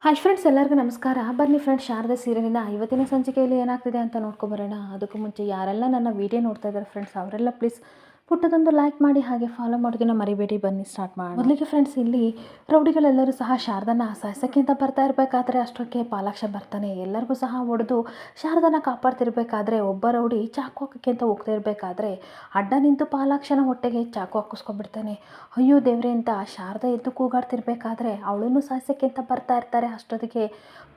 Hi friends, ಎಲ್ಲರಿಗೂ ನಮಸ್ಕಾರ. ಬನ್ನಿ ಫ್ರೆಂಡ್ಸ್, ಶಾರದಾ ಸೀರಿಯಲಿನ ಇವತ್ತಿನ ಸಂಚಿಕೆಯಲ್ಲಿ ಏನಾಗ್ತಿದೆ ಅಂತ ನೋಡ್ಕೊಂಬರೋಣ. ಅದಕ್ಕೂ ಮುಂಚೆ ಯಾರೆಲ್ಲ ನನ್ನ ವೀಡಿಯೋ ನೋಡ್ತಾ ಇದ್ದಾರೆ ಫ್ರೆಂಡ್ಸ್, ಅವರೆಲ್ಲ ಪ್ಲೀಸ್ ಪುಟ್ಟದೊಂದು ಲೈಕ್ ಮಾಡಿ, ಹಾಗೆ ಫಾಲೋ ಮಾಡೋದನ್ನ ಮರಿಬೇಡಿ. ಬನ್ನಿ ಸ್ಟಾರ್ಟ್ ಮಾಡೋಣ. ಮೊದಲಿಗೆ ಫ್ರೆಂಡ್ಸ್, ಇಲ್ಲಿ ರೌಡಿಗಳೆಲ್ಲರೂ ಸಹ ಶಾರದನ ಸಾಯಿಸೋಕ್ಕೆ ಅಂತ ಬರ್ತಾ ಇರಬೇಕಾದ್ರೆ ಅಷ್ಟಕ್ಕೆ ಪಾಲಾಕ್ಷ ಬರ್ತಾನೆ. ಎಲ್ಲರಿಗೂ ಸಹ ಹೊಡೆದು ಶಾರದನ ಕಾಪಾಡ್ತಿರ್ಬೇಕಾದ್ರೆ ಒಬ್ಬ ರೌಡಿ ಚಾಕು ಹಾಕೋಕ್ಕೆ ಅಂತ ಹೋಗ್ತಾ ಇರಬೇಕಾದ್ರೆ ಅಡ್ಡ ನಿಂತು ಪಾಲಾಕ್ಷನ ಹೊಟ್ಟೆಗೆ ಚಾಕು ಹಾಕಿಸ್ಕೊಂಡ್ಬಿಡ್ತಾನೆ. ಅಯ್ಯೋ ದೇವ್ರೆ ಅಂತ ಶಾರದಾ ಎದ್ದು ಕೂಗಾಡ್ತಿರ್ಬೇಕಾದ್ರೆ ಅವಳನ್ನು ಸಾಯಿಸೋಕ್ಕೆ ಅಂತ ಬರ್ತಾ ಇರ್ತಾರೆ. ಅಷ್ಟೊತ್ತಿಗೆ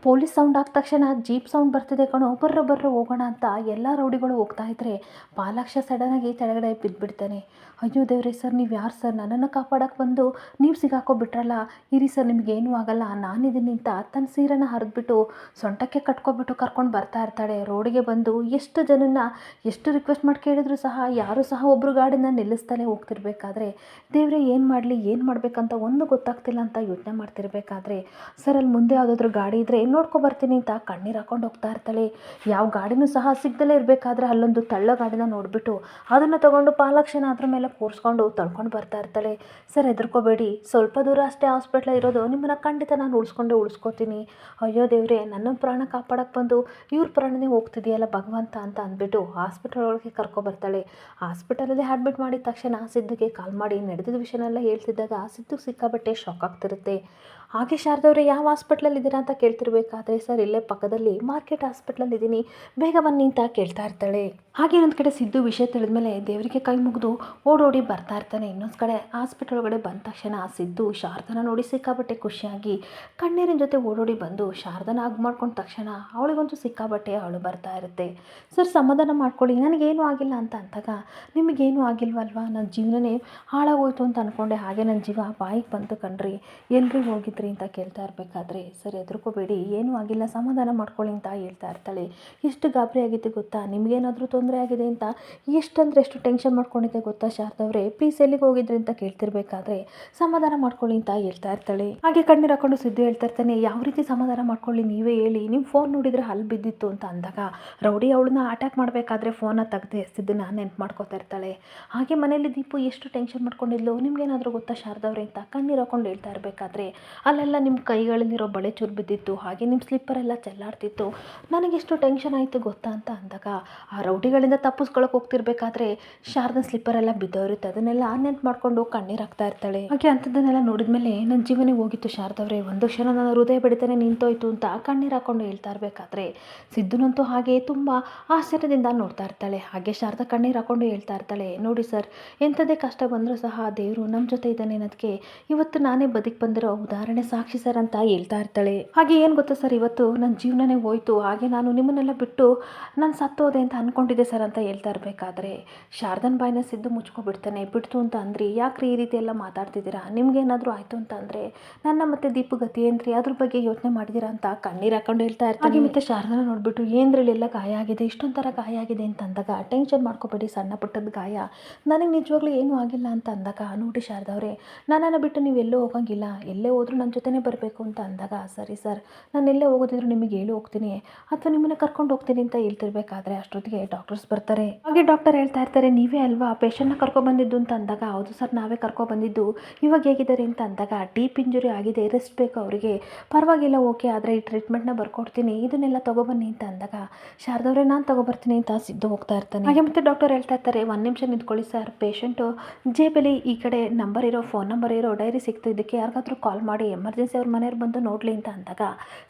ಪೊಲೀಸ್ ಸೌಂಡ್ ಆದ ತಕ್ಷಣ ಜೀಪ್ ಸೌಂಡ್ ಬರ್ತಿದೆ ಕಣೋ, ಬರ್ರೋ ಹೋಗೋಣ ಅಂತ ಎಲ್ಲ ರೌಡಿಗಳು ಹೋಗ್ತಾ ಇದ್ರೆ ಪಾಲಾಕ್ಷ ಸಡನ್ನಾಗಿ ಕೆಳಗಡೆ ಬಿದ್ದುಬಿಡ್ತಾನೆ. ಅಯ್ಯೋ ದೇವ್ರೆ ಸರ್, ನೀವು ಯಾರು ಸರ್? ನನ್ನನ್ನು ಕಾಪಾಡೋಕ್ಕೆ ಬಂದು ನೀವು ಸಿಗಾಕೋಬಿಟ್ರಲ್ಲ. ಇರಿ ಸರ್, ನಿಮಗೇನೂ ಆಗಲ್ಲ, ನಾನಿದ್ದೀನಿ ಅಂತ ತನ್ನ ಸೀರೆನ ಹರಿದ್ಬಿಟ್ಟು ಸೊಂಟಕ್ಕೆ ಕಟ್ಕೊಬಿಟ್ಟು ಕರ್ಕೊಂಡು ಬರ್ತಾ ಇರ್ತಾಳೆ. ರೋಡಿಗೆ ಬಂದು ಎಷ್ಟು ಜನನ್ನ ಎಷ್ಟು ರಿಕ್ವೆಸ್ಟ್ ಮಾಡಿ ಕೇಳಿದ್ರು ಸಹ ಯಾರೂ ಸಹ ಒಬ್ಬರು ಗಾಡಿನ ನಿಲ್ಲಿಸ್ತಲೇ ಹೋಗ್ತಿರ್ಬೇಕಾದ್ರೆ ದೇವ್ರೆ ಏನು ಮಾಡಲಿ, ಏನು ಮಾಡಬೇಕಂತ ಒಂದು ಗೊತ್ತಾಗ್ತಿಲ್ಲ ಅಂತ ಯೋಚನೆ ಮಾಡ್ತಿರ್ಬೇಕಾದ್ರೆ ಸರ್, ಅಲ್ಲಿ ಮುಂದೆ ಯಾವುದಾದ್ರೂ ಗಾಡಿ ಇದ್ದರೆ ನೋಡ್ಕೊಬರ್ತೀನಿ ಅಂತ ಕಣ್ಣೀರು ಹಾಕೊಂಡು ಹೋಗ್ತಾ ಇರ್ತಾಳೆ. ಯಾವ ಗಾಡಿನೂ ಸಹ ಸಿಗ್ದಲೇ ಇರಬೇಕಾದ್ರೆ ಅಲ್ಲೊಂದು ತಳ್ಳ ಗಾಡಿನ ನೋಡಿಬಿಟ್ಟು ಅದನ್ನು ತೊಗೊಂಡು ಪಾಲಾಕ್ಷನ ಅದ್ರ ಮೇಲೆ ಕೂರಿಸ್ಕೊಂಡು ತಳ್ಕೊಂಡು ಬರ್ತಾ ಇರ್ತಾಳೆ. ಸರ್, ಹೆದರ್ಕೋಬೇಡಿ, ಸ್ವಲ್ಪ ದೂರ ಅಷ್ಟೇ ಹಾಸ್ಪಿಟ್ಲ ಇರೋದು, ನಿಮ್ಮನ್ನು ಖಂಡಿತ ನಾನು ಉಳಿಸ್ಕೋತೀನಿ. ಅಯ್ಯೋ ದೇವ್ರೆ, ನನ್ನ ಪ್ರಾಣ ಕಾಪಾಡೋಕ್ಕೆ ಬಂದು ಇವ್ರ ಪ್ರಾಣನೇ ಹೋಗ್ತಿದೆಯಲ್ಲ ಭಗವಂತ ಅಂತ ಅಂದ್ಬಿಟ್ಟು ಹಾಸ್ಪಿಟಲ್ ಒಳಗೆ ಕರ್ಕೊಬರ್ತಾಳೆ. ಹಾಸ್ಪಿಟಲಲ್ಲಿ ಅಡ್ಮಿಟ್ ಮಾಡಿದ ತಕ್ಷಣ ಸಿದ್ದುಗೆ ಕಾಲ್ ಮಾಡಿ ನಡೆದಿದ್ದ ವಿಷಯನೆಲ್ಲ ಹೇಳ್ತಿದ್ದಾಗ ಸಿದ್ದು ಸಿಕ್ಕಾಬಟ್ಟೆ ಶಾಕ್ ಆಗ್ತಿರುತ್ತೆ. ಹಾಗೆ ಶಾರದವ್ರೆ, ಯಾವ ಹಾಸ್ಪಿಟ್ಲಲ್ಲಿ ಇದ್ದೀರಾ ಅಂತ ಕೇಳ್ತಿರ್ಬೇಕಾದ್ರೆ ಸರ್, ಇಲ್ಲೇ ಪಕ್ಕದಲ್ಲಿ ಮಾರ್ಕೆಟ್ ಹಾಸ್ಪಿಟ್ಲಲ್ಲಿ ಇದ್ದೀನಿ, ಬೇಗ ಬನ್ನಿ ಅಂತ ಕೇಳ್ತಾ ಇರ್ತಾಳೆ. ಹಾಗೆ ಇನ್ನೊಂದು ಕಡೆ ಸಿದ್ದು ವಿಷಯ ತಿಳಿದ್ಮೇಲೆ ದೇವರಿಗೆ ಕೈ ಮುಗಿದು ಓಡೋಡಿ ಬರ್ತಾ ಇರ್ತಾನೆ. ಇನ್ನೊಂದು ಕಡೆ ಹಾಸ್ಪಿಟಲ್ ಒಳಗಡೆ ಬಂದ ತಕ್ಷಣ ಸಿದ್ದು ಶಾರದನ ನೋಡಿ ಸಿಕ್ಕಾಬಟ್ಟೆ ಖುಷಿಯಾಗಿ ಕಣ್ಣೀರಿನ ಜೊತೆ ಓಡೋಡಿ ಬಂದು ಶಾರದನ ಹಗ್ ಮಾಡ್ಕೊಂಡ ತಕ್ಷಣ ಅವಳಿಗಂತೂ ಸಿಕ್ಕಾಬಟ್ಟೆ ಅವಳು ಬರ್ತಾ ಇರುತ್ತೆ. ಸರ್, ಸಮಾಧಾನ ಮಾಡ್ಕೊಳ್ಳಿ, ನನಗೇನು ಆಗಿಲ್ಲ ಅಂತ ಅಂದಾಗ ನಿಮಗೇನು ಆಗಿಲ್ವಲ್ವಾ, ನನ್ನ ಜೀವನನೇ ಹಾಳಾಗೋಯ್ತು ಅಂತ ಅಂದ್ಕೊಂಡೆ, ಹಾಗೆ ನನ್ನ ಜೀವ ಬಾಯಿಗೆ ಬಂತು ಕಣ್ರಿ, ಎಲ್ರಿ ಹೋಗಿದ್ರಿ ಅಂತ ಕೇಳ್ತಾ ಇರಬೇಕಾದ್ರೆ ಸರ್, ಹೆದರ್ಕೋಬೇಡಿ, ಏನೂ ಆಗಿಲ್ಲ, ಸಮಾಧಾನ ಮಾಡ್ಕೊಳ್ಳಿ ಅಂತ ಹೇಳ್ತಾ ಇರ್ತಾಳೆ. ಎಷ್ಟು ಗಾಬರಿ ಆಗಿತ್ತು ಗೊತ್ತಾ, ನಿಮಗೇನಾದರೂ ತೊಂದರೆ ಆಗಿದೆ ಅಂತ ಎಷ್ಟಂದ್ರೆ ಎಷ್ಟು ಟೆನ್ಷನ್ ಮಾಡ್ಕೊಂಡಿದ್ದೆ ಗೊತ್ತಾ ಶಾರದವ್ರೆ, ಪ್ಲೀಸ್ ಎಲ್ಲಿಗೆ ಹೋಗಿದ್ರಿ ಅಂತ ಕೇಳ್ತಿರ್ಬೇಕಾದ್ರೆ ಸಮಾಧಾನ ಮಾಡ್ಕೊಳ್ಳಿ ಅಂತ ಹೇಳ್ತಾ ಇರ್ತಾಳೆ. ಹಾಗೆ ಕಣ್ಣೀರು ಹಾಕೊಂಡು ಸಿದ್ದು ಹೇಳ್ತಾ ಇರ್ತಾನೆ, ಯಾವ ರೀತಿ ಸಮಾಧಾನ ಮಾಡ್ಕೊಳ್ಳಿ, ನೀವೇ ಹೇಳಿ, ನಿಮ್ಮ ಫೋನ್ ನೋಡಿದರೆ ಹಲ್ಲು ಬಿದ್ದಿತ್ತು ಅಂತ ಅಂದಾಗ ರೌಡಿ ಅವಳನ್ನ ಅಟ್ಯಾಕ್ ಮಾಡಬೇಕಾದ್ರೆ ಫೋನ ತೆಗೆದು ಸಿದ್ದನ್ನ ನೆನ್ಪು ಮಾಡ್ಕೋತಾ ಇರ್ತಾಳೆ. ಹಾಗೆ ಮನೇಲಿ ದೀಪು ಎಷ್ಟು ಟೆನ್ಷನ್ ಮಾಡ್ಕೊಂಡಿದ್ಲು, ನಿಮ್ಗೇನಾದರೂ ಗೊತ್ತಾ ಶಾರದವ್ರೆ ಅಂತ ಕಣ್ಣೀರು ಹಾಕೊಂಡು ಹೇಳ್ತಾ ಇರಬೇಕಾದ್ರೆ ಅಲ್ಲೆಲ್ಲ ನಿಮ್ಮ ಕೈಗಳಲ್ಲಿರೋ ಬಳೆ ಚೂರು ಬಿದ್ದಿತ್ತು, ಹಾಗೆ ನಿಮ್ಮ ಸ್ಲಿಪ್ಪರೆಲ್ಲ ಚೆಲ್ಲಾಡ್ತಿತ್ತು, ನನಗೆಷ್ಟು ಟೆನ್ಷನ್ ಆಯಿತು ಗೊತ್ತಾ ಅಂತ ಅಂದಾಗ ಆ ರೌಡಿಗಳಿಂದ ತಪ್ಪಿಸ್ಕೊಳಕ್ಕೆ ಹೋಗ್ತಿರ್ಬೇಕಾದ್ರೆ ಶಾರದಾ ಸ್ಲಿಪ್ಪರೆಲ್ಲ ಬಿದ್ದೋರುತ್ತೆ. ಅದನ್ನೆಲ್ಲ ನೆನ್ಪು ಮಾಡಿಕೊಂಡು ಕಣ್ಣೀರು ಹಾಕ್ತಾ ಇರ್ತಾಳೆ. ಹಾಗೆ ಅಂಥದ್ದನ್ನೆಲ್ಲ ನೋಡಿದ್ಮೇಲೆ ನನ್ನ ಜೀವನೇ ಹೋಗಿತ್ತು ಶಾರದವ್ರೆ, ಒಂದು ಕ್ಷಣ ನನ್ನ ಹೃದಯ ಬಡಿತಾನೆ ನಿಂತೋಯ್ತು ಅಂತ ಕಣ್ಣೀರು ಹಾಕೊಂಡು ಹೇಳ್ತಾ ಇರಬೇಕಾದ್ರೆ ಸಿದ್ದುನಂತೂ ಹಾಗೆ ತುಂಬ ಆಶ್ಚರ್ಯದಿಂದ ನೋಡ್ತಾ ಇರ್ತಾಳೆ. ಹಾಗೆ ಶಾರದಾ ಕಣ್ಣೀರು ಹಾಕೊಂಡು ಹೇಳ್ತಾ ಇರ್ತಾಳೆ, ನೋಡಿ ಸರ್, ಎಂಥದೇ ಕಷ್ಟ ಬಂದರೂ ಸಹ ದೇವರು ನಮ್ಮ ಜೊತೆ ಇದ್ದಾನೆ ಅನ್ನೋದಕ್ಕೆ ಇವತ್ತು ನಾನೇ ಬದುಕಿ ಬಂದಿರೋ ಉದಾಹರಣೆ ಸಾಕ್ಷಿ ಸರ್ ಅಂತ ಹೇಳ್ತಾ ಇರ್ತಾಳೆ. ಹಾಗೆ ಏನು ಗೊತ್ತಾ ಸರ್, ಇವತ್ತು ನನ್ನ ಜೀವನನೇ ಹೋಯ್ತು, ಹಾಗೆ ನಾನು ನಿಮ್ಮನ್ನೆಲ್ಲ ಬಿಟ್ಟು ನಾನು ಸತ್ತೋದೆ ಅಂತ ಅಂದ್ಕೊಂಡಿದ್ದೆ ಸರ್ ಅಂತ ಹೇಳ್ತಾ ಇರಬೇಕಾದ್ರೆ ಶಾರದನ್ ಬಾಯಿನ ಸಿದ್ದು ಮುಚ್ಕೊಬಿಡ್ತಾನೆ. ಬಿಡ್ತು ಅಂತ ಅಂದ್ರಿ, ಯಾಕ್ರಿ ಈ ರೀತಿ ಎಲ್ಲ ಮಾತಾಡ್ತಿದ್ದೀರಾ, ನಿಮ್ಗೇನಾದರೂ ಆಯಿತು ಅಂತ ಅಂದರೆ ನನ್ನ ಮತ್ತೆ ದೀಪು ಗತಿ ಏನ್ರಿ, ಅದ್ರ ಬಗ್ಗೆ ಯೋಚನೆ ಮಾಡಿದ್ದೀರಾ ಅಂತ ಕಣ್ಣೀರು ಹಾಕೊಂಡು ಹೇಳ್ತಾ ಇರ್ತಾನೆ. ಹಾಗೆ ಮತ್ತೆ ಶಾರದನ ನೋಡ್ಬಿಟ್ಟು ಏನ್ರಲ್ಲೆಲ್ಲ ಗಾಯ ಆಗಿದೆ, ಇಷ್ಟೊಂಥರ ಗಾಯ ಆಗಿದೆ ಅಂತ ಅಂದಾಗ ಟೆನ್ಷನ್ ಮಾಡ್ಕೋಬೇಡಿ, ಸಣ್ಣ ಪುಟ್ಟದ ಗಾಯ, ನನಗೆ ನಿಜವಾಗ್ಲೂ ಏನೂ ಆಗಿಲ್ಲ ಅಂತ ಅಂದಾಗ ನೋಡಿ ಶಾರದವ್ರೆ, ನನ್ನನ್ನು ಬಿಟ್ಟು ನೀವು ಎಲ್ಲೂ ಹೋಗಂಗಿಲ್ಲ, ಎಲ್ಲೇ ಹೋದ್ರೂ ನನ್ನ ಜೊತೆನೇ ಬರಬೇಕು ಅಂತ ಅಂದಾಗ ಸರಿ ಸರ್, ನಾನು ಎಲ್ಲೇ ಹೋಗೋದಿದ್ರು ನಿಮಗೆ ಹೇಳಿ ಹೋಗ್ತೀನಿ ಅಥವಾ ನಿಮ್ಮನ್ನು ಕರ್ಕೊಂಡು ಹೋಗ್ತೀನಿ ಅಂತ ಹೇಳ್ತಿರ್ಬೇಕಾದ್ರೆ ಅಷ್ಟೊತ್ತಿಗೆ ಡಾಕ್ಟರ್ಸ್ ಬರ್ತಾರೆ. ಹಾಗೆ ಡಾಕ್ಟರ್ ಹೇಳ್ತಾ ಇರ್ತಾರೆ, ನೀವೇ ಅಲ್ವಾ ಪೇಷಂಟ್ನ ಕರ್ಕೊಬಂದಿದ್ದು ಅಂತ ಅಂದಾಗ ಹೌದು ಸರ್, ನಾವೇ ಕರ್ಕೊಬಂದಿದ್ದು, ಇವಾಗ ಹೇಗಿದ್ದಾರೆ ಅಂತ ಅಂದಾಗ ಡೀಪ್ ಇಂಜುರಿ ಆಗಿದೆ, ರೆಸ್ಟ್ ಬೇಕು ಅವರಿಗೆ, ಪರವಾಗಿಲ್ಲ ಓಕೆ, ಆದರೆ ಈ ಟ್ರೀಟ್ಮೆಂಟ್ನ ಬರ್ಕೊಡ್ತೀನಿ, ಇದನ್ನೆಲ್ಲ ತೊಗೊಬನ್ನಿ ಅಂತ ಅಂದಾಗ ಶಾರದವ್ರೆ ನಾನು ತೊಗೊಬರ್ತೀನಿ ಅಂತ ಸಿದ್ದು ಹೋಗ್ತಾ ಇರ್ತಾನೆ. ಹಾಗೆ ಮತ್ತೆ ಡಾಕ್ಟರ್ ಹೇಳ್ತಾ ಇರ್ತಾರೆ, ಒಂದು ನಿಮಿಷ ನಿಂತ್ಕೊಳ್ಳಿ ಸರ್, ಪೇಷಂಟು ಜೇಬಲ್ಲಿ ಈ ಕಡೆ ಫೋನ್ ನಂಬರ್ ಇರೋ ಡೈರಿ ಸಿಕ್ತು, ಇದಕ್ಕೆ ಯಾರಿಗಾದ್ರೂ ಕಾಲ್ ಮಾಡಿ ಎಮರ್ಜೆನ್ಸಿ ಅವ್ರ ಮನೆಯವ್ರು ಬಂದು ನೋಡಲಿ ಅಂತ ಅಂದಾಗ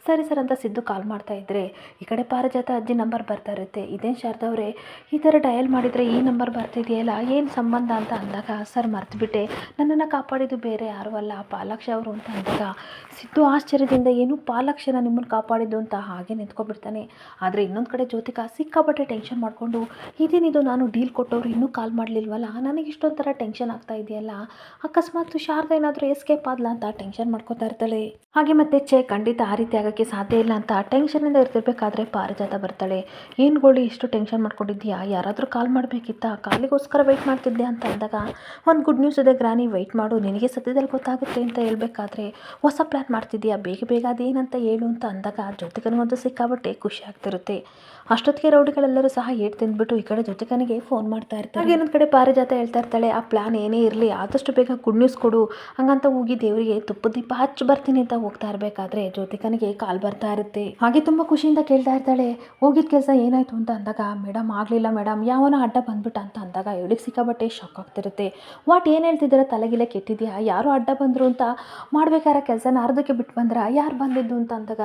ಸರಿ ಸರ್ ಅಂತ ಸಿದ್ದು ಕಾಲ್ ಮಾಡ್ತಾ ಇದ್ದರೆ ಈ ಕಡೆ ಪಾರಿಜಾತ ಅಜ್ಜಿ ನಂಬರ್ ಬರ್ತಾ ಇರುತ್ತೆ. ಇದೇನು ಶಾರದವ್ರೆ, ಈ ಥರ ಡಯಲ್ ಮಾಡಿದರೆ ಈ ನಂಬರ್ ಬರ್ತಿದೆಯಲ್ಲ, ಏನು ಸಂಬಂಧ ಅಂತ ಅಂದಾಗ ಸರ್ ಮರ್ತುಬಿಟ್ಟೆ, ನನ್ನನ್ನು ಕಾಪಾಡಿದ್ದು ಬೇರೆ ಯಾರು ಅಲ್ಲ, ಪಾಲಾಕ್ಷ ಅವರು ಅಂತ ಅಂದಾಗ ಸಿದ್ದು ಆಶ್ಚರ್ಯದಿಂದ ಏನು ಪಾಲಾಕ್ಷನ ನಿಮ್ಮನ್ನು ಕಾಪಾಡಿದ್ದು ಅಂತ ಹಾಗೆ ನಿಂತ್ಕೊಬಿಡ್ತಾನೆ. ಆದರೆ ಇನ್ನೊಂದು ಕಡೆ ಜ್ಯೋತಿಕಾ ಸಿಕ್ಕಾಪಟ್ಟೆ ಟೆನ್ಷನ್ ಮಾಡಿಕೊಂಡು ಇದೇನಿದು, ನಾನು ಡೀಲ್ ಕೊಟ್ಟವ್ರು ಇನ್ನೂ ಕಾಲ್ ಮಾಡಲಿಲ್ವಲ್ಲ, ನನಗೆ ಇಷ್ಟೊಂಥರ ಟೆನ್ಷನ್ ಆಗ್ತಾ ಇದೆಯಲ್ಲ, ಅಕಸ್ಮಾತ್ ಶಾರದಾ ಏನಾದರೂ ಎಸ್ಕೇಪ್ ಆದ್ಲಾ ಅಂತ ಟೆನ್ಷನ್ ಮಾಡ್ಕೋತಾ ಇರ್ತಾಳೆ. ಹಾಗೆ ಮತ್ತೆ ಖಂಡಿತ ಆ ರೀತಿ ಆಗೋಕ್ಕೆ ಸಾಧ್ಯ ಇಲ್ಲ ಅಂತ ಟೆನ್ಷನಿಂದ ಇರ್ತಿರ್ಬೇಕಾದ್ರೆ ಪಾರಿಜಾತ ಬರ್ತಾಳೆ. ಏನು ಗೋಳಿ ಇಷ್ಟು ಟೆನ್ಷನ್ ಮಾಡ್ಕೊಂಡು ಮಾಡ್ಕೊಂಡಿದ್ದೀಯಾ? ಯಾರಾದರೂ ಕಾಲ್ ಮಾಡಬೇಕಿತ್ತಾ? ಕಾಲಿಗೋಸ್ಕರ ವೆಯ್ಟ್ ಮಾಡ್ತಿದ್ದೆ ಅಂತ ಅಂದಾಗ, ಒಂದು ಗುಡ್ ನ್ಯೂಸ್ ಇದೆ ಗ್ರಾನಿ, ವೆಯ್ಟ್ ಮಾಡು, ನಿನಗೆ ಸದ್ಯದಲ್ಲಿ ಗೊತ್ತಾಗುತ್ತೆ ಅಂತ ಹೇಳ್ಬೇಕಾದ್ರೆ, ಹೊಸ ಪ್ಲ್ಯಾನ್ ಮಾಡ್ತಿದ್ದೀಯಾ, ಬೇಗ ಬೇಗ ಅದೇನಂತ ಹೇಳು ಅಂತ ಅಂದಾಗ ಜ್ಯೋತಿಕನಿಗಂತೂ ಸಿಕ್ಕಾಬಟ್ಟೆ ಖುಷಿ ಆಗ್ತಿರುತ್ತೆ. ಅಷ್ಟೊತ್ತಿಗೆ ರೌಡಿಗಳೆಲ್ಲರೂ ಸಹ ಏಟ್ ತಿಂದ್ಬಿಟ್ಟು ಈ ಕಡೆ ಜ್ಯೋತಿಕನಿಗೆ ಫೋನ್ ಮಾಡ್ತಾ ಇರ್ತಾರೆ. ಹಾಗೆ ಇನ್ನೊಂದು ಕಡೆ ಪಾರಿಜಾತ ಹೇಳ್ತಾ ಇರ್ತಾಳೆ, ಆ ಪ್ಲ್ಯಾನ್ ಏನೇ ಇರಲಿ ಆದಷ್ಟು ಬೇಗ ಗುಡ್ ನ್ಯೂಸ್ ಕೊಡು ಹಂಗಂತ ಹೋಗಿ ದೇವರಿಗೆ ತುಪ್ಪದ ದೀಪ ಹಚ್ಚಿ ಬರ್ತೀನಿ ಅಂತ ಹೋಗ್ತಾ ಇರಬೇಕಾದ್ರೆ ಜ್ಯೋತಿಕನಿಗೆ ಕಾಲ್ ಬರ್ತಾ ಇರುತ್ತೆ. ಹಾಗೆ ತುಂಬ ಖುಷಿಯಿಂದ ಕೇಳ್ತಾ ಇರ್ತಾಳೆ, ಹೋಗಿದ್ದ ಕೆಲಸ ಏನಾಯಿತು ಅಂತ ಅಂದಾಗ, ಮೇಡಮ್ ಆಗಲಿಲ್ಲ ಮೇಡಮ್, ಯಾವನ ಅಡ್ಡ ಬಂದ್ಬಿಟ್ಟ ಅಂತ ಅಂದಾಗ ಇವಳಿಗೆ ಸಿಕ್ಕಾಬಟ್ಟೆ ಶಾಕ್ ಆಗ್ತಿರುತ್ತೆ. ವಾಟ್ ಏನು ಹೇಳ್ತಿದ್ದೀರಾ, ತಲೆಗಿಲೆ ಕೆಟ್ಟಿದ್ಯಾ, ಯಾರು ಅಡ್ಡ ಬಂದರು ಅಂತ ಮಾಡ್ಬೇಕಾದ್ರೆ ಕೆಲಸನ ಅರ್ಧಕ್ಕೆ ಬಿಟ್ಟು ಬಂದ್ರ, ಯಾರು ಬಂದಿದ್ದು ಅಂತ ಅಂದಾಗ,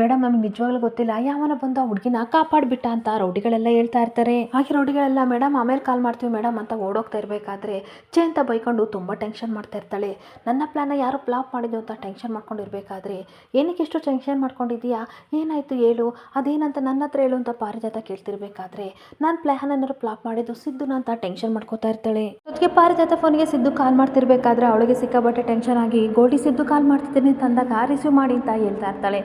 ಮೇಡಮ್ ನಮಗೆ ನಿಜವಾಗ್ಲೂ ಗೊತ್ತಿಲ್ಲ, ಯಾವನ ಬಂದು ಆ ಹುಡುಗಿನ ಕಾಪಾಡಿಬಿಟ್ಟ ಅಂತ ರೌಡಿಗಳೆಲ್ಲ ಹೇಳ್ತಾ ಇರ್ತಾರೆ. ಹಾಗೆ ರೌಡಿಗಳೆಲ್ಲ ಮೇಡಮ್ ಆಮೇಲೆ ಕಾಲ್ ಮಾಡ್ತೀವಿ ಮೇಡಮ್ ಅಂತ ಓಡೋಗ್ತಾ ಇರಬೇಕಾದ್ರೆ ಚೇ ಅಂತ ಬೈಕೊಂಡು ತುಂಬ ಟೆನ್ಷನ್ ಮಾಡ್ತಾ ಇರ್ತಾಳೆ. ನನ್ನ ಪ್ಲ್ಯಾನ ಯಾರು ಫ್ಲಾಪ್ ಮಾಡಿದ್ದು ಅಂತ ಟೆನ್ಷನ್ ಮಾಡ್ಕೊಂಡಿರ್ಬೇಕಾದ್ರೆ, ಏನಕ್ಕೆ ಎಷ್ಟು ಟೆನ್ಷನ್ ಮಾಡ್ಕೊಂಡಿದ್ದೀಯಾ, ಏನಾಯಿತು ಹೇಳು, ಅದೇನಂತ ನನ್ನ ಹತ್ರ ಹೇಳು ಅಂತ ಪಾರಿಜಾತ ಕೇಳ್ತಿರ್ಬೇಕಾದ್ರೆ, ನಾನು ಪ್ಲ್ಯಾನ್ ಏನಾದ್ರು ಫ್ಲಾಪ್ ಮಾಡಿದ್ದು ಸಿದ್ದುನ ಅಂತ ಟೆನ್ಷನ್ ಮಾಡ್ಕೋತಾ ಇರ್ತಾಳೆ. ಜೊತೆಗೆ ಪಾರಿಜಾತ ಫೋನ್ಗೆ ಸಿದ್ದು ಕಾಲ್ ಮಾಡ್ತಿರ್ಬೇಕಾದ್ರೆ ಅವಳಿಗೆ ಸಿಕ್ಕಾಬಟ್ಟೆ ಟೆನ್ಷನ್ ಆಗಿ, ಗೋಲ್ಡಿ ಸಿದ್ದು ಕಾಲ್ ಮಾಡ್ತಿದ್ದೀನಿ ಅಂತ ಅಂದಾಗ ರಿಸೀವ್ ಮಾಡಿ ಅಂತ ಹೇಳ್ತಾ ಇರ್ತಾಳೆ.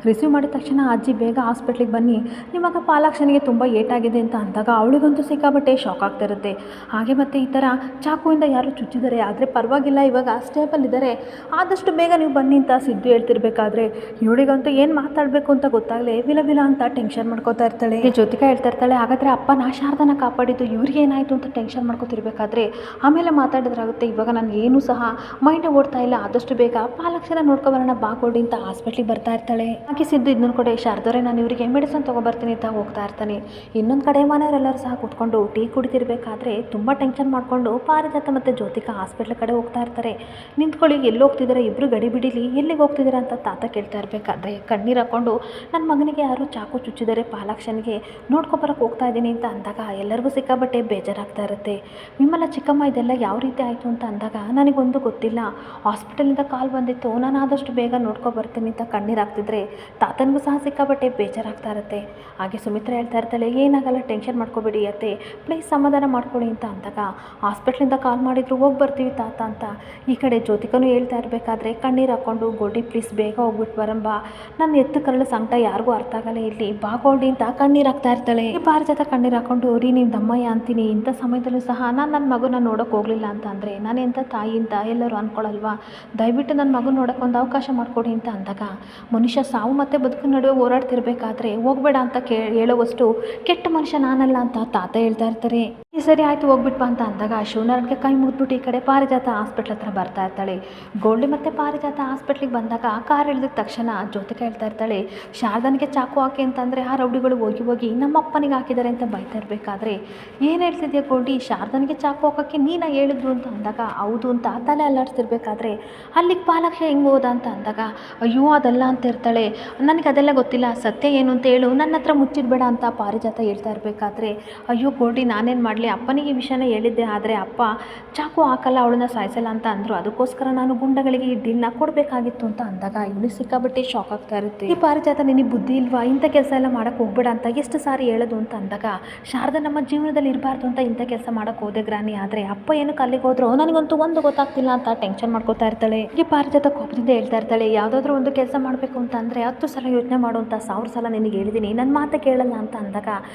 ರಿಸೀವ್ ಮಾಡಿದ ತಕ್ಷಣ, ಅಜ್ಜಿ ಬೇಗ ಹಾಸ್ಪಿಟ್ಲಿಗೆ ಬನ್ನಿ, ನಿಮಗೆ ಪಾಲಾಕ್ಷನಿಗೆ ತುಂಬ ಏಟಾಗಿದೆ ಅಂತ ಅಂದಾಗ ಅವಳಿಗಂತೂ ಸಿಕ್ಕಾಬಟ್ಟೆ ಶಾಕ್ ಆಗ್ತಿರುತ್ತೆ. ಹಾಗೆ ಮತ್ತು ಈ ಥರ ಚಾಕುವಿಂದ ಯಾರು ಚುಚ್ಚಿದ್ದಾರೆ, ಆದರೆ ಪರವಾಗಿಲ್ಲ ಇವಾಗ ಸ್ಟೇಬಲ್ ಇದ್ದಾರೆ, ಆದಷ್ಟು ಬೇಗ ನೀವು ಬನ್ನಿ ಅಂತ ಸಿದ್ದು ಹೇಳ್ತಿರ್ಬೇಕಾದ್ರೆ ಇವಳಿಗಂತೂ ಏನು ಮಾತಾಡಬೇಕು ಅಂತ ಗೊತ್ತಾಗಲೇ ವಿಲ ಅಂತ ಟೆನ್ಷನ್ ಮಾಡ್ಕೋತಾ ಇರ್ತಾಳೆ. ಜ್ಯೋತಿಕಾ ಹೇಳ್ತಾ ಇರ್ತಾಳೆ, ಹಾಗಾದರೆ ಅಪ್ಪನ ಶಾರದನ ಕಾಪಾಡಿದ್ದು ಇವ್ರಿಗೆ ಏನಾಯಿತು ಅಂತ ಟೆನ್ಷನ್ ಮಾಡ್ಕೋತಿರ್ಬೇಕಾದ್ರೆ ಆಮೇಲೆ ಮಾತಾಡಿದ್ರಾಗುತ್ತೆ, ಇವಾಗ ನನಗೆ ಏನೂ ಸಹ ಮೈಂಡ್ ಓಡ್ತಾ ಇಲ್ಲ, ಆದಷ್ಟು ಬೇಗ ಪಾಲಾಕ್ಷನ ನೋಡ್ಕೊಬರೋಣ ಬಾಗೋಡಿ ಅಂತ ಹಾಸ್ಪಿಟ್ಲಿಗೆ ಬರ್ತಾ ಇರ್ತಾಳೆ. ಹಾಗೆ ಸಿದ್ದು ಇನ್ನೊಂದು ಕಡೆ, ಶಾರದವ್ರೆ ನಾನು ಇವರಿಗೆ ಮೆಡಿಸಿನ್ ತೊಗೊಬರ್ತೀನಿ ಅಂತ ಹೋಗ್ತಾ ಇರ್ತಾನೆ. ಇನ್ನೊಂದು ಕಡೆ ಮನೆಯವರೆಲ್ಲರೂ ಸಹ ಕೂತ್ಕೊಂಡು ಟೀ ಕುಡಿತಿರ್ಬೇಕಾದ್ರೆ ತುಂಬ ಟೆನ್ಷನ್ ಮಾಡಿಕೊಂಡು ಪಾರಿಜಾತ ಮತ್ತು ಜ್ಯೋತಿಕಾ ಹಾಸ್ಪಿಟ್ಲ್ ಕಡೆ ಹೋಗ್ತಾ ಇರ್ತಾರೆ. ನಿಂತ್ಕೊಳ್ಳಿ, ಎಲ್ಲಿ ಹೋಗ್ತಿದ್ದಾರೆ ಇಬ್ಬರು, ಗಡಿ ಬಿಡಿಲಿ, ಎಲ್ಲಿಗೆ ಹೋಗ್ತಿದ್ದೀರಾ ಅಂತ ತಾತ ಕೇಳ್ತಾ ಇರಬೇಕಾದ್ರೆ ಕಣ್ಣೀರು ಹಾಕ್ಕೊಂಡು, ನನ್ನ ಮಗನಿಗೆ ಯಾರು ಚಾಕು ಚುಚ್ಚಿದ್ದಾರೆ, ಪಾಲಾಕ್ಷನಿಗೆ ನೋಡ್ಕೊಬರಕ್ಕೆ ಹೋಗ್ತಾ ಇದ್ದೀನಿ ಅಂತ ಅಂದಾಗ ಎಲ್ಲರಿಗೂ ಸಿಕ್ಕಾಬಟ್ಟೆ ಬೇಜಾರಾಗ್ತಾ ಇರುತ್ತೆ. ವಿಮಲ ಚಿಕ್ಕಮ್ಮ ಇದೆಲ್ಲ ಯಾವ ರೀತಿ ಆಯಿತು ಅಂತ ಅಂದಾಗ, ನನಗೊಂದು ಗೊತ್ತಿಲ್ಲ, ಹಾಸ್ಪಿಟಲಿಂದ ಕಾಲ್ ಬಂದಿತ್ತು, ನಾನು ಆದಷ್ಟು ಬೇಗ ನೋಡ್ಕೊಬರ್ತೀನಿ ಅಂತ ಕಣ್ಣೀರು ಹಾಕ್ತಿದ್ರೆ ತಾತನಿಗೂ ಸಹ ಸಿಕ್ಕಾಬಟ್ಟೆ ಬೇಜಾರಾಗ್ತಾ ಇರುತ್ತೆ. ಹಾಗೆ ಸುಮಿತ್ರ ಹೇಳ್ತಾ ಇರ್ತಾಳೆ, ಏನಾಗಲ್ಲ ಟೆನ್ಷನ್ ಮಾಡ್ಕೋಬೇಡಿ ಅತ್ತೆ, ಪ್ಲೀಸ್ ಸಮಾಧಾನ ಮಾಡ್ಕೊಳ್ಳಿ ಅಂತ ಅಂದಾಗ, ಹಾಸ್ಪಿಟ್ಲಿಂದ ಕಾಲ್ ಮಾಡಿದ್ರು ಹೋಗಿ ಬರ್ತೀವಿ ತಾತ ಅಂತ ಈ ಕಡೆ ಜ್ಯೋತಿಕನೂ ಹೇಳ್ತಾ ಇರಬೇಕಾದ್ರೆ ಕಣ್ಣೀರು ಹಾಕ್ಕೊಂಡು, ಗೋಲ್ಡಿ ಪ್ಲೀಸ್ ಬೇಗ ಹೋಗ್ಬಿಟ್ಟು ಬರಂಬ, ನನ್ನ ಎತ್ತು ಕರಳು ಸಂಕಟ ಯಾರಿಗೂ ಅರ್ಥ ಆಗಲ್ಲ ಇಲ್ಲಿ, ಬಾ ಗೋಲ್ಡಿ ಅಂತ ಕಣ್ಣೀರು ಹಾಕ್ತಾ ಇರ್ತಾಳೆ. ಈ ಪಾರಿಜಾತ ಕಣ್ಣೀರು ಹಾಕ್ಕೊಂಡು, ರೀ ನಿಮ್ಮ ದಮ್ಮಯ್ಯ ಅಂತೀನಿ, ಇಂಥ ಸಮಯದಲ್ಲೂ ಸಹ ನಾನು ನನ್ನ ಮಗುನ ನೋಡೋಕೆ ಹೋಗಲಿಲ್ಲ ಅಂತ ಅಂದರೆ ನಾನು ಎಂಥ ತಾಯಿ ಅಂತ ಎಲ್ಲರೂ ಅಂದ್ಕೊಳ್ಳಲ್ವಾ, ದಯವಿಟ್ಟು ನನ್ನ ಮಗು ನೋಡೋಕೆ ಒಂದು ಅವಕಾಶ ಮಾಡಿಕೊಡಿ ಅಂತ ಅಂದಾಗ, ಮನುಷ್ಯ ಸಾವು ಮತ್ತು ಬದುಕಿನ ನಡುವೆ ಹೋರಾಡ್ತಿರ್ಬೇಕಾದ್ರೆ ಹೋಗಬೇಡ ಅಂತ ಹೇಳುವಷ್ಟು ಕೆಟ್ಟ ಮನುಷ್ಯ ನಾನಲ್ಲ ಅಂತ ತಾತ ಹೇಳ್ತಾ ಇರ್ತಾರೆ. ಈ ಸರಿ ಆಯಿತು ಹೋಗ್ಬಿಟ್ಪ ಅಂತ ಅಂದಾಗ ಶಿವನಾರಾಯಣ್ಗೆ ಕೈ ಮುಗಿದ್ಬಿಟ್ಟು ಈ ಕಡೆ ಪಾರಿಜಾತ ಹಾಸ್ಪಿಟ್ಲ್ ಹತ್ರ ಬರ್ತಾ ಇರ್ತಾಳೆ. ಗೋಲ್ಡಿ ಮತ್ತು ಪಾರಿಜಾತ ಹಾಸ್ಪಿಟ್ಲಿಗೆ ಬಂದಾಗ ಕಾರ್ ಇಳಿದ ತಕ್ಷಣ ಜ್ಯೋತಿಕಾ ಹೇಳ್ತಾ ಇರ್ತಾಳೆ, ಶಾರದನಿಗೆ ಚಾಕು ಹಾಕಿ ಅಂತಂದರೆ ಆ ರೌಡಿಗಳು ಹೋಗಿ ನಮ್ಮ ಅಪ್ಪನಿಗೆ ಹಾಕಿದ್ದಾರೆ ಅಂತ ಬೈತಾ ಇರಬೇಕಾದ್ರೆ, ಏನು ಹೇಳ್ತಿದ್ಯಾ ಗೋಲ್ಡಿ, ಶಾರದನಿಗೆ ಚಾಕು ಹಾಕೋಕ್ಕೆ ನೀನು ಹೇಳಿದ್ರು ಅಂತ ಅಂದಾಗ ಹೌದು ಅಂತ ತಲೆ ಅಲ್ಲಾಡ್ತಿರ್ಬೇಕಾದ್ರೆ ಅಲ್ಲಿಗೆ ಪಾಲಾಕ್ಷ ಹೆಂಗೆ ಹೋದ ಅಂತ ಅಂದಾಗ, ಅಯ್ಯೋ ಅದೆಲ್ಲ ಅಂತ ಇರ್ತಾಳೆ, ನನಗೆ ಅದೆಲ್ಲ ಗೊತ್ತಿಲ್ಲ, ಸತ್ಯ ಏನು ಅಂತ ಹೇಳು, ನನ್ನ ಹತ್ರ ಮುಚ್ಚಿಡಬೇಡ ಅಂತ ಪಾರಿಜಾತ ಹೇಳ್ತಾ ಇರಬೇಕಾದ್ರೆ, ಅಯ್ಯೋ ಗೋಲ್ಡಿ ನಾನೇನು ಮಾಡಲಿ, ಅಪ್ಪನಿಗೆ ಈ ವಿಷಯನ ಹೇಳಿದ್ದೆ, ಆದರೆ ಅಪ್ಪ ಚಾಕು ಹಾಕಲ್ಲ ಅವಳನ್ನ ಸಾಯಿಸಲ್ಲ ಅಂತ ಅಂದರು, ಅದಕ್ಕೋಸ್ಕರ ನಾನು ಗುಂಡಗಳಿಗೆ ಈ ಡೀಲ್ನ ಕೊಡಬೇಕಾಗಿತ್ತು ಅಂತ ಅಂದಾಗ ಇವಳಿಗೆ ಸಿಕ್ಕಾಬಟ್ಟೆ ಶಾಕ್ ಆಗ್ತಾ ಇರುತ್ತೆ. ಈ ಪಾರಿಜಾತ ನಿನಗೆ ಬುದ್ಧಿ ಇಲ್ವಾ, ಇಂಥ ಕೆಲಸ ಎಲ್ಲ ಮಾಡೋಕ್ಕೆ ಹೋಗ್ಬೇಡ ಅಂತ ಎಷ್ಟು ಸಾರಿ ಹೇಳೋದು ಅಂತ ಅಂದಾಗ, ಶಾರದಾ ನಮ್ಮ ಜೀವನದಲ್ಲಿ ಇರಬಾರ್ದು ಅಂತ ಇಂಥ ಕೆಲಸ ಮಾಡೋಕ್ಕೆ ಹೋದೆ ಗ್ರಾನಿ, ಆದರೆ ಅಪ್ಪ ಏನು ಕಲ್ಲಿಗೆ ಹೋದ್ರು ನನಗಂತೂ ಒಂದು ಗೊತ್ತಾಗ್ತಿಲ್ಲ ಅಂತ ಟೆನ್ಷನ್ ಮಾಡ್ಕೋತಾ ಇರ್ತಾಳೆ. ಈ ಪಾರಿಜಾತ ಕೋಪದಿಂದ ಹೇಳ್ತಾ ಇರ್ತಾಳೆ, ಯಾವುದಾದ್ರೂ ಒಂದು ಕೆಲಸ ಮಾಡಬೇಕು ಅಂತ ಅಂದರೆ 10 ಸಲ ಯೋಚನೆ ಮಾಡುವಂಥ 1000 ಸಲ ನಿನಗೆ ಹೇಳಿದ್ದೀನಿ, ನನ್ನ ಮಾತು ಕೇಳಲ್ಲ ಅಂತ ಅಂದಾಗ,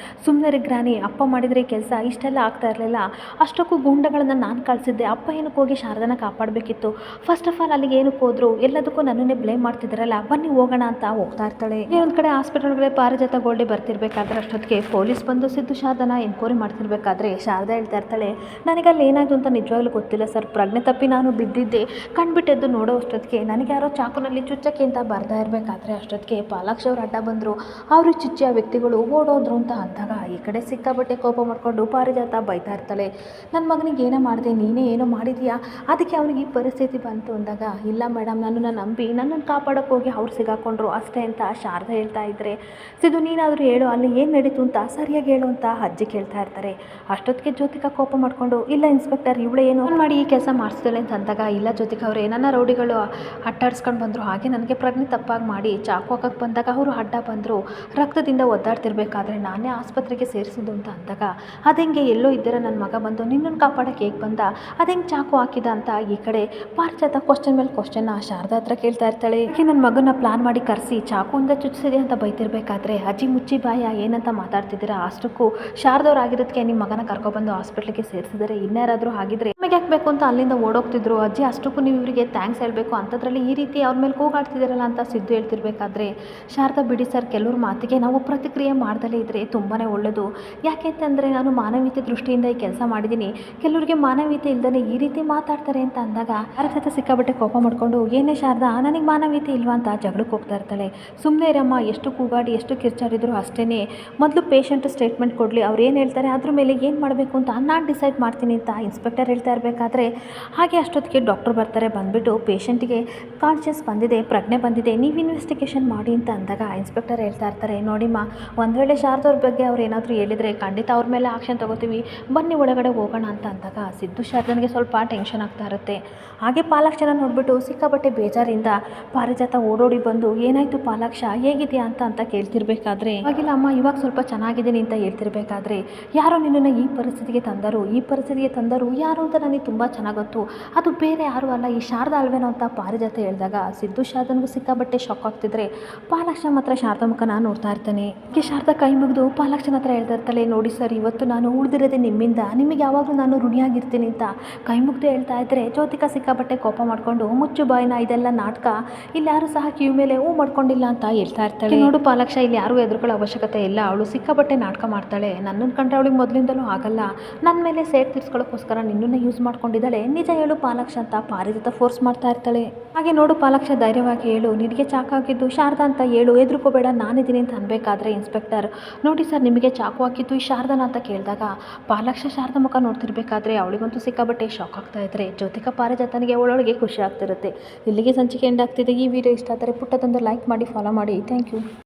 ಸುಮ್ಮನೆ ಗ್ರಾನಿ, ಅಪ್ಪ ಮಾಡಿದರೆ ಕೆಲಸ ಇಷ್ಟೆಲ್ಲ ಆಗ್ತಾ ಇರಲಿಲ್ಲ, ಅಷ್ಟಕ್ಕೂ ಗೂಂಡಗಳನ್ನು ನಾನು ಕಳಿಸಿದ್ದೆ, ಅಪ್ಪ ಏನಕ್ಕೆ ಹೋಗಿ ಶಾರದನ ಕಾಪಾಡಬೇಕಿತ್ತು, ಫಸ್ಟ್ ಆಫ್ ಆಲ್ ಅಲ್ಲಿಗೆ ಏನಕ್ಕೆ ಹೋದ್ರು, ಎಲ್ಲದಕ್ಕೂ ನನ್ನನ್ನೇ ಬ್ಲೇಮ್ ಮಾಡ್ತಿದ್ದಾರಲ್ಲ, ಬನ್ನಿ ಹೋಗೋಣ ಅಂತ ಹೋಗ್ತಾ ಇರ್ತಾಳೆ. ಒಂದು ಕಡೆ ಹಾಸ್ಪಿಟಲ್ ಒಳಗಡೆ ಪಾರಿಜಾತ ಗೋಲ್ಡಿ ಬರ್ತಿರ್ಬೇಕಾದ್ರೆ ಅಷ್ಟೊತ್ತಿಗೆ ಪೊಲೀಸ್ ಬಂದು ಸಿದ್ದು ಶಾರದನ ಎನ್ಕ್ವೈರಿ ಮಾಡ್ತಿರ್ಬೇಕಾದ್ರೆ ಶಾರದಾ ಹೇಳ್ತಾ ಇರ್ತಾಳೆ, ನನಗಲ್ಲಿ ಏನಾಯಿತು ಅಂತ ನಿಜವಾಗ್ಲೂ ಗೊತ್ತಿಲ್ಲ ಸರ್, ಪ್ರಜ್ಞೆ ತಪ್ಪಿ ನಾನು ಬಿದ್ದಿದ್ದೆ, ಕಣ್ಬಿಟ್ಟೆದ್ದು ನೋಡೋ ಅಷ್ಟೊತ್ತಿಗೆ ನನಗೆ ಯಾರೋ ಚಾಕುನಲ್ಲಿ ಚುಚ್ಚಕ್ಕೆ ಅಂತ ಬರ್ತಾ ಇರಬೇಕಾದ್ರೆ ಅಷ್ಟೊತ್ತಿಗೆ ಪಾಲಾಕ್ಷ ಅವ್ರು ಅಡ್ಡ ಬಂದರು, ಅವರು ಚುಚ್ಚಿಯ ವ್ಯಕ್ತಿಗಳು ಓಡೋದ್ರು ಅಂತ ಅಂದಾಗ ಈ ಕಡೆ ಸಿಕ್ಕಾಬಟ್ಟೆ ಕೋಪ ಮಾಡಿಕೊಂಡು ಪಾರಿಜಾತ ಬೈತಾ ಇರ್ತಾಳೆ, ನನ್ನ ಮಗನಿಗೆ ಏನೋ ಮಾಡಿದೆ, ನೀನೇ ಏನೋ ಮಾಡಿದೀಯಾ, ಅದಕ್ಕೆ ಅವನಿಗೆ ಈ ಪರಿಸ್ಥಿತಿ ಬಂತು ಅಂದಾಗ, ಇಲ್ಲ ಮೇಡಮ್ ನನ್ನನ್ನು ನಂಬಿ ನನ್ನನ್ನು ಕಾಪಾಡೋಕ್ಕೆ ಹೋಗಿ ಅವ್ರು ಸಿಗಾಕೊಂಡ್ರು ಅಷ್ಟೇ ಅಂತ ಶಾರದಾ ಹೇಳ್ತಾ ಇದ್ದರೆ, ಸಿದ್ದು ನೀನಾದರೂ ಹೇಳು ಅಲ್ಲಿ ಏನು ನಡೀತು ಅಂತ ಸರಿಯಾಗಿ ಹೇಳು ಅಂತ ಅಜ್ಜಿ ಕೇಳ್ತಾ ಇರ್ತಾರೆ. ಅಷ್ಟೊತ್ತಿಗೆ ಜ್ಯೋತಿಕಾ ಕೋಪ ಮಾಡಿಕೊಂಡು, ಇಲ್ಲ ಇನ್ಸ್ಪೆಕ್ಟರ್ ಇವಳು ಏನು ಮಾಡಿ ಈ ಕೆಲಸ ಮಾಡಿಸ್ತಾಳೆ ಅಂತ ಅಂದಾಗ, ಇಲ್ಲ ಜ್ಯೋತಿಕಾ ಅವರೇ, ನನ್ನ ರೌಡಿಗಳು ಅಟ್ಟಾಡ್ಸ್ಕೊಂಡು ಬಂದರು, ಹಾಗೆ ನನಗೆ ಪ್ರಜ್ಞೆ ತಪ್ಪಾಗಿ ಮಾಡಿ ಚಾಕು ಹಾಕಕ್ಕೆ ಬಂದಾಗ ಅವರು ಅಡ್ಡ ಬಂದರು, ರಕ್ತದಿಂದ ಒದ್ದಾಡ್ತಿರ್ಬೇಕಾದ್ರೆ ನಾನೇ ಆಸ್ಪತ್ರೆಗೆ ಸೇರಿಸಿದ್ದು ಅಂತ ಅಂದಾಗ, ಅದೆಂಗೆ ಎಲ್ಲೋ ಇದ್ದೀರ ನನ್ನ ಮಗ ಬಂದು ನಿನ್ನನ್ನು ಕಾಪಾಡೋಕ್ಕೆ ಹೇಗೆ ಬಂದ, ಅದೆಂಗೆ ಚಾಕು ಹಾಕಿದ ಅಂತ ಈ ಕಡೆ ಪಾರಿಜಾತ ಕ್ವಶನ್ ಮೇಲೆ ಕ್ವಶನ್ನ ಶಾರದಾ ಹತ್ರ ಕೇಳ್ತಾ ಇರ್ತಾಳೆ. ಈಗ ನನ್ನ ಮಗನ ಪ್ಲಾನ್ ಮಾಡಿ ಕರೆಸಿ ಚಾಕುಯಿಂದ ಚುಚ್ಚಿಸಿದೆ ಅಂತ ಬೈತಿರ್ಬೇಕಾದ್ರೆ ಅಜ್ಜಿ ಮುಚ್ಚಿ ಬಾಯ ಏನಂತ ಮಾತಾಡ್ತಿದ್ದೀರಾ, ಅಷ್ಟಕ್ಕೂ ಶಾರದವ್ರು ಆಗಿರೋದಕ್ಕೆ ನಿಮ್ಮ ಮಗನ ಕರ್ಕೊಬಂದು ಹಾಸ್ಪಿಟ್ಲಿಗೆ ಸೇರಿಸಿದರೆ ಇನ್ಯಾರಾದರೂ ಆಗಿದ್ರೆ ನಿಮಗೆ ಹಾಕಬೇಕು ಅಂತ ಅಲ್ಲಿಂದ ಓಡೋಗ್ತಿದ್ರು ಅಜ್ಜಿ, ಅಷ್ಟಕ್ಕೂ ನೀವು ಇವರಿಗೆ ಥ್ಯಾಂಕ್ಸ್ ಹೇಳಬೇಕು, ಅಂಥದ್ರಲ್ಲಿ ಈ ರೀತಿ ಅವ್ರ ಮೇಲೆ ಕೂಗಾಡ್ತಿದ್ದೀರಲ್ಲ ಅಂತ ಸಿದ್ದು ಹೇಳ್ತಿರ್ಬೇಕಾದ್ರೆ ಶಾರದಾ ಬಿಡಿ ಸರ್, ಕೆಲವ್ರ ಮಾತಿಗೆ ನಾವು ಪ್ರತಿಕ್ರಿಯೆ ಮಾಡ್ದಲೇ ಇದ್ದರೆ ತುಂಬಾ ಒಳ್ಳೆಯದು, ಯಾಕೆಂತಂದರೆ ನಾನು ಮಾನವೀಯತೆ ದೃಷ್ಟಿಯಿಂದ ಈ ಕೆಲಸ ಮಾಡಿದ್ದೀನಿ, ಕೆಲವರಿಗೆ ಮಾನವೀಯತೆ ಇಲ್ದೇ ಈ ರೀತಿ ಮಾತಾಡ್ತಾರೆ ಅಂತ ಅಂದಾಗ ಭಾರತ ಸಿಕ್ಕಾಬಟ್ಟೆ ಕೋಪ ಮಾಡ್ಕೊಂಡು ಏನೇ ಶಾರದಾ ನನಗೆ ಮಾನವೀಯತೆ ಇಲ್ವಾ ಅಂತ ಜಗಳಕ್ಕೆ ಹೋಗ್ತಾ ಇರ್ತಾಳೆ. ಸುಮ್ಮನೆ ಇರಮ್ಮ, ಎಷ್ಟು ಕೂಗಾಡಿ ಎಷ್ಟು ಕಿರ್ಚಾಡಿದ್ರು ಅಷ್ಟೇ, ಮೊದಲು ಪೇಷಂಟ್ ಸ್ಟೇಟ್ಮೆಂಟ್ ಕೊಡಲಿ, ಅವ್ರು ಏನು ಹೇಳ್ತಾರೆ ಅದ್ರ ಮೇಲೆ ಏನು ಮಾಡಬೇಕು ಅಂತ ನಾನು ಡಿಸೈಡ್ ಮಾಡ್ತೀನಿ ಅಂತ ಇನ್ಸ್ಪೆಕ್ಟರ್ ಹೇಳ್ತಾ ಇರಬೇಕಾದ್ರೆ ಹಾಗೆ ಅಷ್ಟೊತ್ತಿಗೆ ಡಾಕ್ಟರ್ ಬರ್ತಾರೆ. ಬಂದುಬಿಟ್ಟು ಪೇಷಂಟಿಗೆ ಕಾನ್ಷಿಯಸ್ ಬಂದಿದೆ, ಪ್ರಜ್ಞೆ ಬಂದಿದೆ, ನೀವು ಇನ್ವೆಸ್ಟಿಗೇಷನ್ ಮಾಡಿ ಅಂತ ಅಂದಾಗ ಇನ್ಸ್ಪೆಕ್ಟರ್ ಹೇಳ್ತಾ ಇರ್ತಾರೆ, ನೋಡಿಮ್ಮ ಒಂದು ವೇಳೆ ಶಾರದವ್ರ ಬಗ್ಗೆ ಅವ್ರು ಏನಾದರೂ ಹೇಳಿದರೆ ಖಂಡಿತ ಅವ್ರ ಮೇಲೆ ಆಕ್ಷನ್ ತೊಗೋತೀವಿ, ಬನ್ನಿ ಒಳಗಡೆ ಹೋಗೋಣ ಅಂತ ಅಂದಾಗ ಸಿದ್ದು ಶಾರದನಿಗೆ ಸ್ವಲ್ಪ ಟೆನ್ಷನ್ ಆಗ್ತಾ ಇರುತ್ತೆ. ಹಾಗೆ ಪಾಲಾಕ್ಷನ ನೋಡಿಬಿಟ್ಟು ಸಿಕ್ಕಾಬಟ್ಟೆ ಬೇಜಾರಿಂದ ಪಾರಿಜಾತ ಓಡೋಡಿ ಬಂದು ಏನಾಯಿತು ಪಾಲಾಕ್ಷ ಹೇಗಿದೆಯಾ ಅಂತ ಕೇಳ್ತಿರ್ಬೇಕಾದ್ರೆ ಆಗಿಲ್ಲ ಅಮ್ಮ ಇವಾಗ ಸ್ವಲ್ಪ ಚೆನ್ನಾಗಿದ್ದೀನಿ ಅಂತ ಹೇಳ್ತಿರ್ಬೇಕಾದ್ರೆ ಯಾರೋ ನಿನ್ನನ್ನು ಈ ಪರಿಸ್ಥಿತಿಗೆ ತಂದರು ಯಾರು ಅಂತ ನನಗೆ ತುಂಬ ಚೆನ್ನಾಗಿ ಗೊತ್ತು, ಅದು ಬೇರೆ ಯಾರು ಅಲ್ಲ ಈ ಶಾರದಾ ಅಲ್ವೇನೋ ಅಂತ ಪಾರಿಜಾತ ಹೇಳಿದಾಗ ಸಿದ್ದು ಶಾರದನಿಗೂ ಸಿಕ್ಕಾಬಟ್ಟೆ ಶಾಕ್ ಆಗ್ತಿದ್ರೆ ಪಾಲಾಕ್ಷ ಮಾತ್ರ ಶಾರದಾ ಮುಖನ ನೋಡ್ತಾ ಇರ್ತಾನೆ. ಈ ಶಾರದಾ ಕೈ ಮುಗಿದು ಪಾಲಾಕ್ಷನ ಹತ್ರ ಹೇಳ್ತಾ ಇರ್ತಾಳೆ, ನೋಡಿ ಸರ್ ಇವತ್ತು ನಾನು ಉಳಿದಿರೋದೆ ನಿಮ್ಮಿಂದ, ನಿಮಗೆ ಯಾವಾಗಲೂ ನಾನು ಋಣಿಯಾಗಿರ್ತೀನಿ ಅಂತ ಕೈ ಮುಗ್ದು ಹೇಳ್ತಾ ಇದ್ದರೆ ಜ್ಯೋತಿಕಾ ಸಿಕ್ಕಾಬಟ್ಟೆ ಕೋಪ ಮಾಡಿಕೊಂಡು ಮುಚ್ಚು ಬಾಯಿನ, ಇದೆಲ್ಲ ನಾಟಕ, ಇಲ್ಲಿ ಯಾರು ಸಹ ಕಿವಿ ಮೇಲೆ ಹೂ ಮಾಡ್ಕೊಂಡಿಲ್ಲ ಅಂತ ಹೇಳ್ತಾ ಇರ್ತಾಳೆ. ನೋಡು ಪಾಲಾಕ್ಷ, ಇಲ್ಲಿ ಯಾರು ಎದುರುಗಳ ಅವಶ್ಯಕತೆ ಇಲ್ಲ, ಅವಳು ಸಿಕ್ಕಾಬಟ್ಟೆ ನಾಟಕ ಮಾಡ್ತಾಳೆ, ನನ್ನನ್ನು ಕಂಡ್ರೆ ಅವಳಿಗೆ ಮೊದಲಿಂದಲೂ ಆಗಲ್ಲ, ನನ್ನ ಮೇಲೆ ಸೇಟ್ ತೀರ್ಸ್ಕೊಳ್ಳೋಕ್ಕೋಸ್ಕರ ನಿನ್ನನ್ನು ಯೂಸ್ ಮಾಡ್ಕೊಂಡಿದ್ದಾಳೆ, ನಿಜ ಹೇಳು ಪಾಲಾಕ್ಷ ಅಂತ ಪಾರಿಜಾತ ಫೋರ್ಸ್ ಮಾಡ್ತಾ ಇರ್ತಾಳೆ. ಹಾಗೆ ನೋಡು ಪಾಲಾಕ್ಷ ಧೈರ್ಯವಾಗಿ ಹೇಳು, ನಿನಗೆ ಚಾಕು ಹಾಕಿದ್ದು ಶಾರದಾ ಅಂತ ಹೇಳು, ಎದುರುಕೋಬೇಡ ನಾನಿದ್ದೀನಿ ಅಂತ ಅನ್ಬೇಕಾದ್ರೆ ಇನ್ಸ್ಪೆಕ್ಟರ್ ನೋಡಿ ಸರ್ ನಿಮಗೆ ಚಾಕು ಹಾಕಿದ್ದು ಈ ಶಾರದಾನ ಅಂತ ಕೇಳಿದಾಗ ಪಾಲಾಕ್ಷ ಶಾರದಾ ಮುಖ ನೋಡ್ತಿರ್ಬೇಕಾದ್ರೆ ಅವಳಿಗಂತೂ ಸಿಕ್ಕಾಬಟ್ಟೆ ಶಾಕ್ ಆಗ್ತಾ ಇದ್ರೆ ಜ್ಯೋತಿಕಾ ಪಾರಿಜಾತನಿಗೆ ಒಳಗೆ ಖುಷಿ ಆಗ್ತಿರುತ್ತೆ. ಇಲ್ಲಿಗೆ ಸಂಚಿಕೆ ಎಂಡ್ ಆಗ್ತಿದೆ. ಈ ವಿಡಿಯೋ ಇಷ್ಟ ಆದರೆ ಪುಟ್ಟದೊಂದು ಲೈಕ್ ಮಾಡಿ, ಫಾಲೋ ಮಾಡಿ. Thank you.